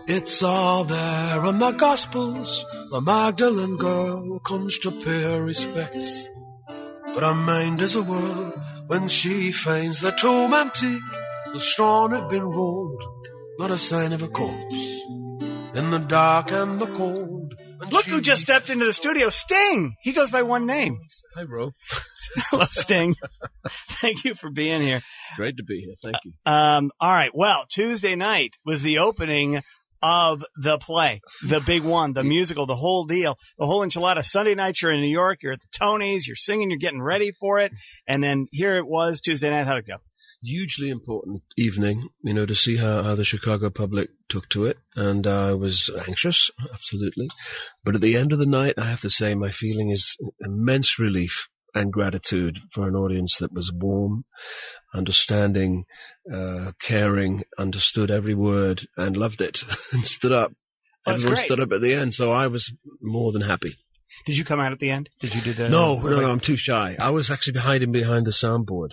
It's all there in the Gospels. The Magdalene girl comes to pay her respects, but her mind is a whirl when she finds the tomb empty. The stone had been rolled, not a sign of a corpse in the dark and the cold. And Look who just stepped into the studio, Sting. He goes by one name. Hi, Ro. Hello, Sting. Thank you for being here. Great to be here. Thank you. All right. Well, Tuesday night was the opening of the play, the big one, the musical, the whole deal, the whole enchilada. Sunday night, you're in New York, you're at the Tonys, you're singing, you're getting ready for it. And then here it was Tuesday night. How'd it go? Hugely important evening, to see how the Chicago public took to it. And I was anxious, absolutely. But at the end of the night, I have to say my feeling is immense relief and gratitude for an audience that was warm, understanding, caring, understood every word and loved it and stood up. Everyone stood up at the end, so I was more than happy. Did you come out at the end? Did you do the... No, I'm too shy. I was actually hiding behind the soundboard.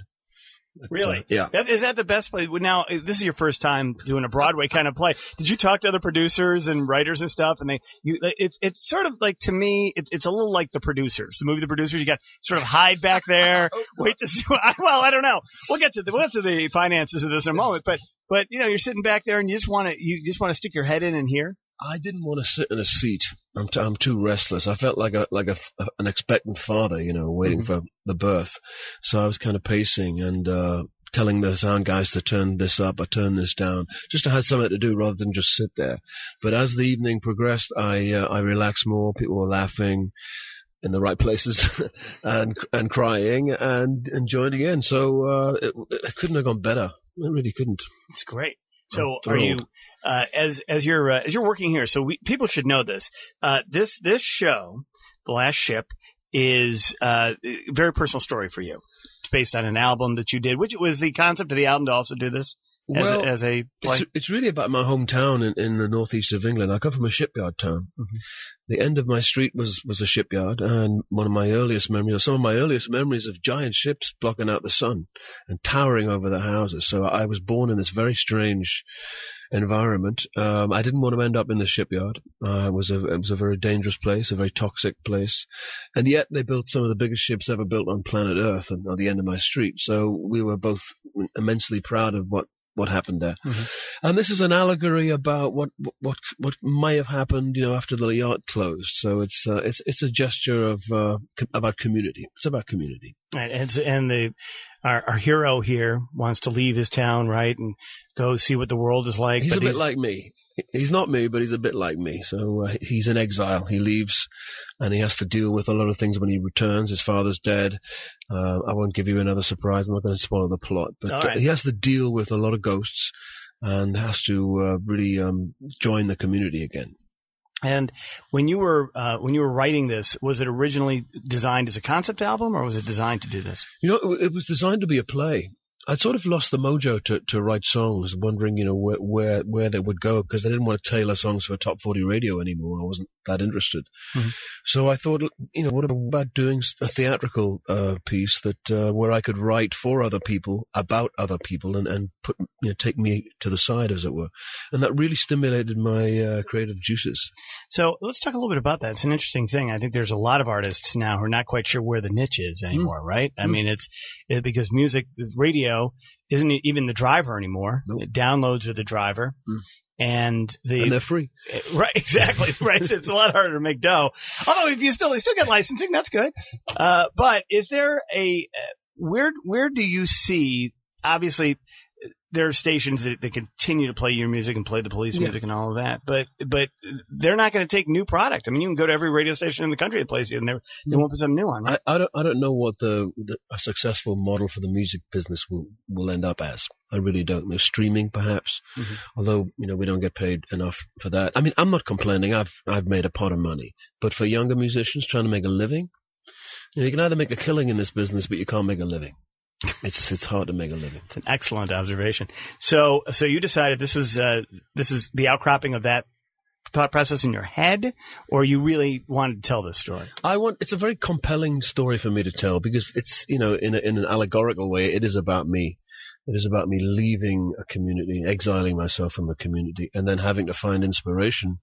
Really? Yeah. Is that the best play? Now, this is your first time doing a Broadway kind of play. Did you talk to other producers and writers and stuff? And it's sort of like, to me, it's a little like The Producers. The movie The Producers, you got to sort of hide back there, wait to see. Well, I don't know. We'll get to the finances of this in a moment. But you're sitting back there and you just want to stick your head in and hear. I didn't want to sit in a seat. I'm too restless. I felt like an expectant father, waiting for the birth. So I was kind of pacing and telling the sound guys to turn this up or turn this down, just to have something to do rather than just sit there. But as the evening progressed, I relaxed more. People were laughing in the right places and crying and joining in. So it couldn't have gone better. It really couldn't. It's great. So are you, as you're working here, so people should know this, this show, The Last Ship, is a very personal story for you. It's based on an album that you did, which was the concept of the album to also do this as a play. It's really about my hometown in the northeast of England. I come from a shipyard town. Mm-hmm. The end of my street was a shipyard, and some of my earliest memories of giant ships blocking out the sun and towering over the houses. So I was born in this very strange environment. I didn't want to end up in the shipyard. It was a very dangerous place, a very toxic place, and yet they built some of the biggest ships ever built on planet Earth at the end of my street. So we were both immensely proud of what happened there. Mm-hmm. And this is an allegory about what may have happened, after the yacht closed. So it's a gesture of about community. It's about community. And our hero here wants to leave his town, right, and go see what the world is like. He's a bit like me. He's not me, but he's a bit like me. So he's in exile. He leaves, and he has to deal with a lot of things when he returns. His father's dead. I won't give you another surprise. I'm not going to spoil the plot. But he has to deal with a lot of ghosts and has to really join the community again. And when you were writing this, was it originally designed as a concept album, or was it designed to do this? It was designed to be a play. I sort of lost the mojo to write songs, wondering, where they would go, because I didn't want to tailor songs for top 40 radio anymore. I wasn't that interested. Mm-hmm. So I thought, what about doing a theatrical piece that where I could write for other people, about other people, and put take me to the side, as it were. And that really stimulated my creative juices. So let's talk a little bit about that. It's an interesting thing. I think there's a lot of artists now who are not quite sure where the niche is anymore, right? I mean, it's because music, radio, isn't even the driver anymore. Nope. Downloads are the driver. And they're free. Right, exactly. Right. It's a lot harder to make dough. Although if you still get licensing, that's good. But is there where do you see, obviously there are stations that continue to play your music and play the Police music and all of that, but they're not going to take new product. I mean, you can go to every radio station in the country that plays you, and they won't put something new on. Right? I don't know what a successful model for the music business will end up as. I really don't. Streaming, perhaps, although we don't get paid enough for that. I mean, I'm not complaining. I've made a pot of money, but for younger musicians trying to make a living, you can either make a killing in this business, but you can't make a living. It's hard to make a living. It's an excellent observation. So you decided this is the outcropping of that thought process in your head, or you really wanted to tell this story? It's a very compelling story for me to tell, because it's in an allegorical way, it is about me. It is about me leaving a community, exiling myself from a community, and then having to find inspiration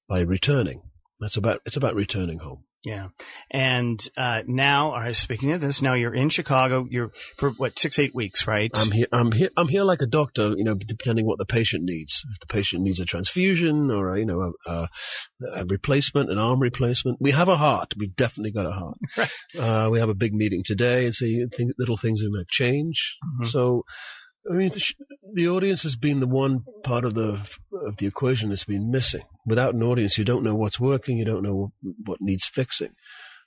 by returning. It's about returning home. Yeah. And now, speaking of this, now you're in Chicago. You're for 6-8 weeks, right? I'm here like a doctor, depending what the patient needs. If the patient needs a transfusion or a replacement, an arm replacement. We have a heart. We've definitely got a heart. Right. We have a big meeting today and see little things we might change. Mm-hmm. So, I mean, the audience has been the one part of the equation that's been missing. Without an audience, you don't know what's working, you don't know what needs fixing.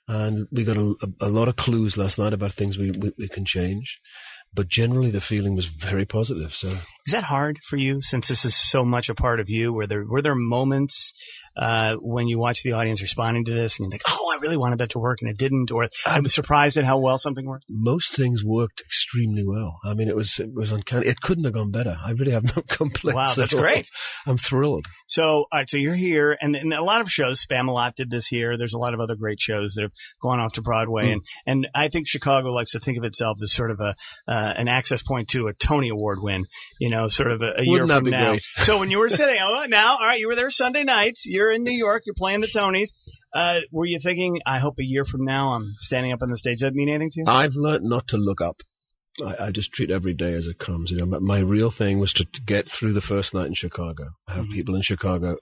And we got a lot of clues last night about things we can change. But generally, the feeling was very positive. So, is that hard for you, since this is so much a part of you? Were there moments when you watch the audience responding to this and you think, oh, I really wanted that to work and it didn't, or I was surprised at how well something worked? Most things worked extremely well. I mean, it was uncanny. It couldn't have gone better. I really have no complaints. Wow, that's great. I'm thrilled. So, all right, so you're here, and a lot of shows, Spamalot did this here. There's a lot of other great shows that have gone off to Broadway, and I think Chicago likes to think of itself as sort of an access point to a Tony Award win, sort of a year from now. Great? So when you were sitting, all right, you were there Sunday nights. You're in New York. You're playing the Tonys. Were you thinking, I hope a year from now I'm standing up on the stage? Does that mean anything to you? I've learned not to look up. I just treat every day as it comes. But my real thing was to get through the first night in Chicago, have people in Chicago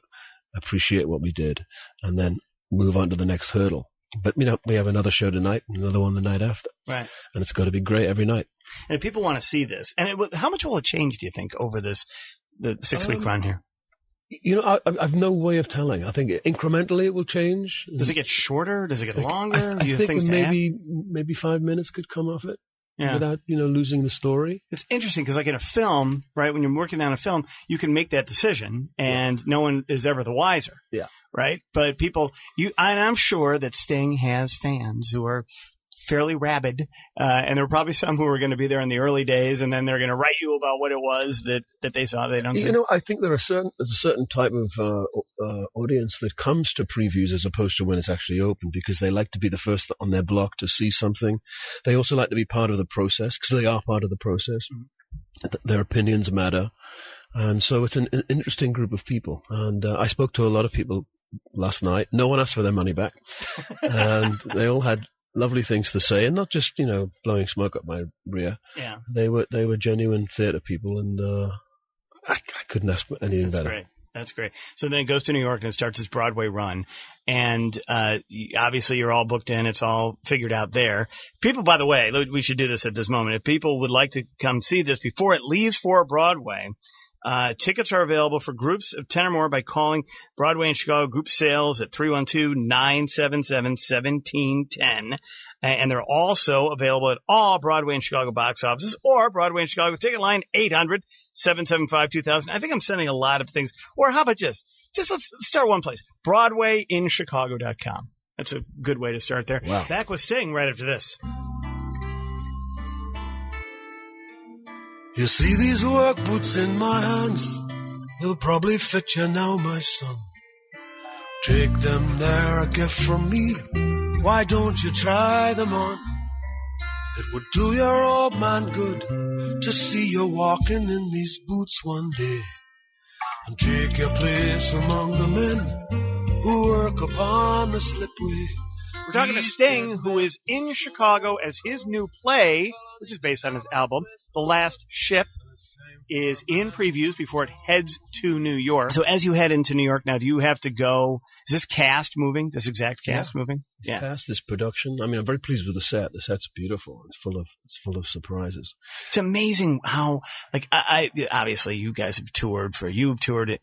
appreciate what we did, and then move on to the next hurdle. But, we have another show tonight, another one the night after. Right. And it's got to be great every night. And people want to see this. And how much will it change, do you think, over the 6-week run here? I've no way of telling. I think incrementally it will change. Does it get shorter? Does it get longer? I think maybe 5 minutes could come off it. Yeah. Without, losing the story. It's interesting because, like in a film, right, when you're working on a film, you can make that decision and no one is ever the wiser. Yeah. Right? But and I'm sure that Sting has fans who are fairly rabid, and there were probably some who were going to be there in the early days, and then they're going to write you about what it was that they saw. They don't see. I think there's a certain type of audience that comes to previews as opposed to when it's actually open, because they like to be the first on their block to see something. They also like to be part of the process because they are part of the process. Mm-hmm. Their opinions matter. And so it's an interesting group of people. And I spoke to a lot of people last night. No one asked for their money back. And they all had lovely things to say, and not just, blowing smoke up my rear. Yeah. They were genuine theater people, and I couldn't ask for anything better. Great. That's great. So then it goes to New York and it starts its Broadway run. And obviously you're all booked in. It's all figured out there. People, by the way, we should do this at this moment. If people would like to come see this before it leaves for Broadway, tickets are available for groups of 10 or more by calling Broadway in Chicago Group Sales at 312-977-1710. And they're also available at all Broadway in Chicago box offices or Broadway in Chicago ticket line 800-775-2000. I think I'm sending a lot of things. Or how about just let's start one place. BroadwayInChicago.com. That's a good way to start there. Wow. Back with Sting right after this. You see these work boots in my hands, they'll probably fit you now, my son. Take them, they're a gift from me, why don't you try them on? It would do your old man good to see you walking in these boots one day, and take your place among the men who work upon the slipway. We're talking to Sting, who is in Chicago as his new play, which is based on his album, The Last Ship, is in previews before it heads to New York. So as you head into New York now, do you have to go? Is this cast moving? This exact cast moving? This cast, this production. I mean, I'm very pleased with the set. The set's beautiful. It's full of surprises. It's amazing how, like, I obviously you guys have toured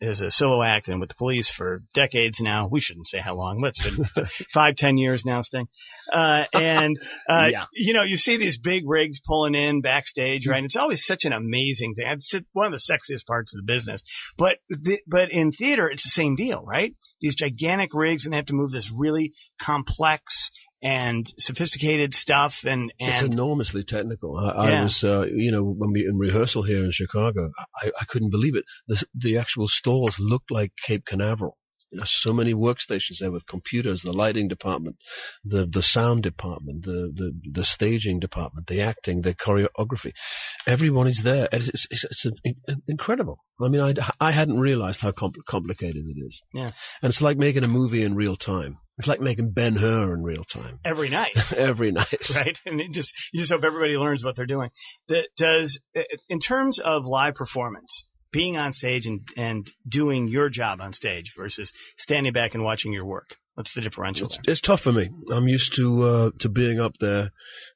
as a solo act and with the Police for decades now. We shouldn't say how long, but it's been 5-10 years now, Sting. You see these big rigs pulling in backstage, right? And it's always such an amazing thing. It's one of the sexiest parts of the business. But in theater, it's the same deal, right? These gigantic rigs, and they have to move this really complex and sophisticated stuff, and it's enormously technical. I was, when we in rehearsal here in Chicago, I couldn't believe it. The actual stalls looked like Cape Canaveral. There's so many workstations there with computers, the lighting department, the sound department, the staging department, the acting, the choreography. Everyone is there. It's incredible. I mean, I hadn't realized how complicated it is. Yeah. And it's like making a movie in real time. It's like making Ben-Hur in real time. Every night. Every night. Right? And you just hope everybody learns what they're doing. In terms of live performance, being on stage and doing your job on stage versus standing back and watching your work, what's the differential there? It's tough for me. I'm used to being up there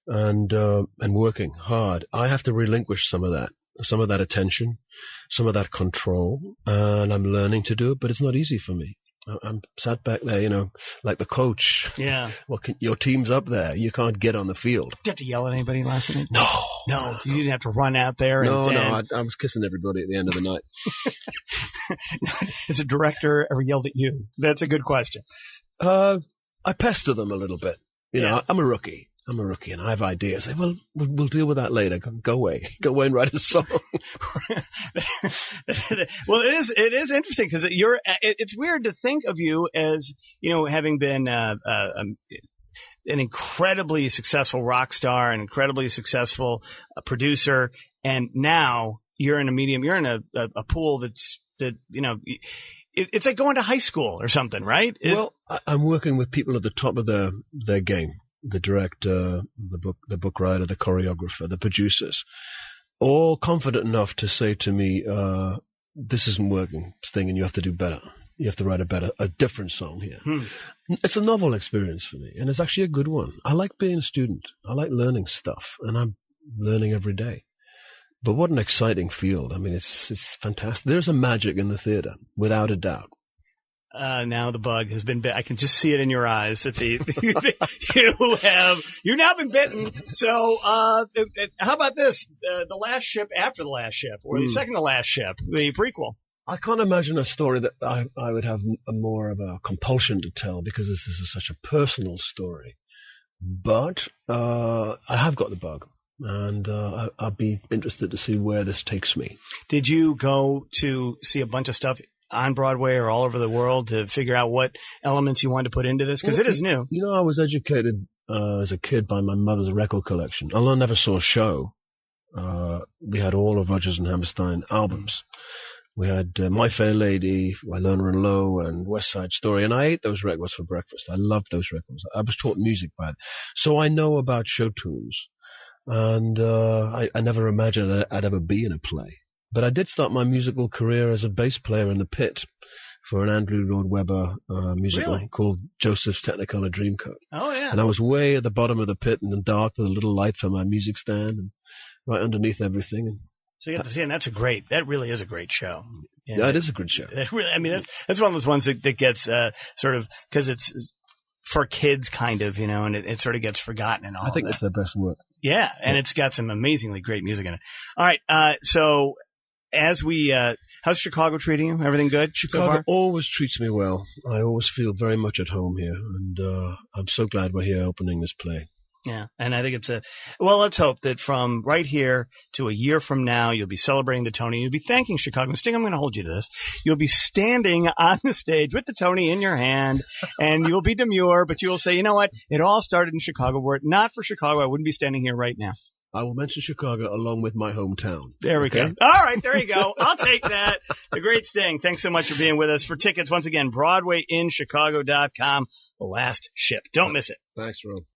and working hard. I have to relinquish some of that attention, some of that control, and I'm learning to do it, but it's not easy for me. I'm sat back there, like the coach. Yeah. Well, your team's up there. You can't get on the field. Did you have to yell at anybody last night? No. You didn't have to run out there. No. I was kissing everybody at the end of the night. Has a director ever yelled at you? That's a good question. I pester them a little bit. Yeah. I'm a rookie. And I have ideas. Well, we'll deal with that later. Go away and write a song. Well, it is interesting because it's weird to think of you as, having been an incredibly successful rock star, an incredibly successful producer, and now you're in a medium, you're in a pool it's like going to high school or something, right? I'm working with people at the top of their game. The director, the book writer, the choreographer, the producers, all confident enough to say to me, this isn't working, Sting, and you have to do better. You have to write a different song here. It's a novel experience for me, and it's actually a good one. I like being a student. I like learning stuff, and I'm learning every day. But what an exciting field. I mean, it's fantastic. There's a magic in the theater, without a doubt. Now the bug has been bit. I can just see it in your eyes that you've now been bitten. So, how about this? The Last Ship After the Last Ship, or the second to last ship, the prequel. I can't imagine a story that I would have more of a compulsion to tell because this is such a personal story. But, I have got the bug. And I'd be interested to see where this takes me. Did you go to see a bunch of stuff on Broadway or all over the world to figure out what elements you wanted to put into this? Because it is new. I was educated as a kid by my mother's record collection. Although I never saw a show, we had all of Rodgers and Hammerstein albums. We had My Fair Lady, Ilona and Lowe, and West Side Story, and I ate those records for breakfast. I loved those records. I was taught music by it. So I know about show tunes. And I never imagined I'd ever be in a play. But I did start my musical career as a bass player in the pit for an Andrew Lloyd Webber musical called Joseph's Technicolor Dreamcoat. Oh, yeah. And I was way at the bottom of the pit in the dark with a little light for my music stand and right underneath everything. So you have to see, and that really is a great show. Yeah, it is a good show. That's one of those ones that gets sort of, because it's for kids kind of, and it sort of gets forgotten and all. I think it's their best work. Yeah, and it's got some amazingly great music in it. All right, so as how's Chicago treating you? Everything good? Chicago always treats me well. I always feel very much at home here, and I'm so glad we're here opening this play. Yeah, and I think let's hope that from right here to a year from now, you'll be celebrating the Tony. You'll be thanking Chicago. Sting, I'm going to hold you to this. You'll be standing on the stage with the Tony in your hand, and you'll be demure, but you'll say, you know what? It all started in Chicago. Were it not for Chicago, I wouldn't be standing here right now. I will mention Chicago along with my hometown. There we go. All right, there you go. I'll take that. The great Sting. Thanks so much for being with us. For tickets, once again, BroadwayInChicago.com. The Last Ship. Don't miss it. Thanks, Rob.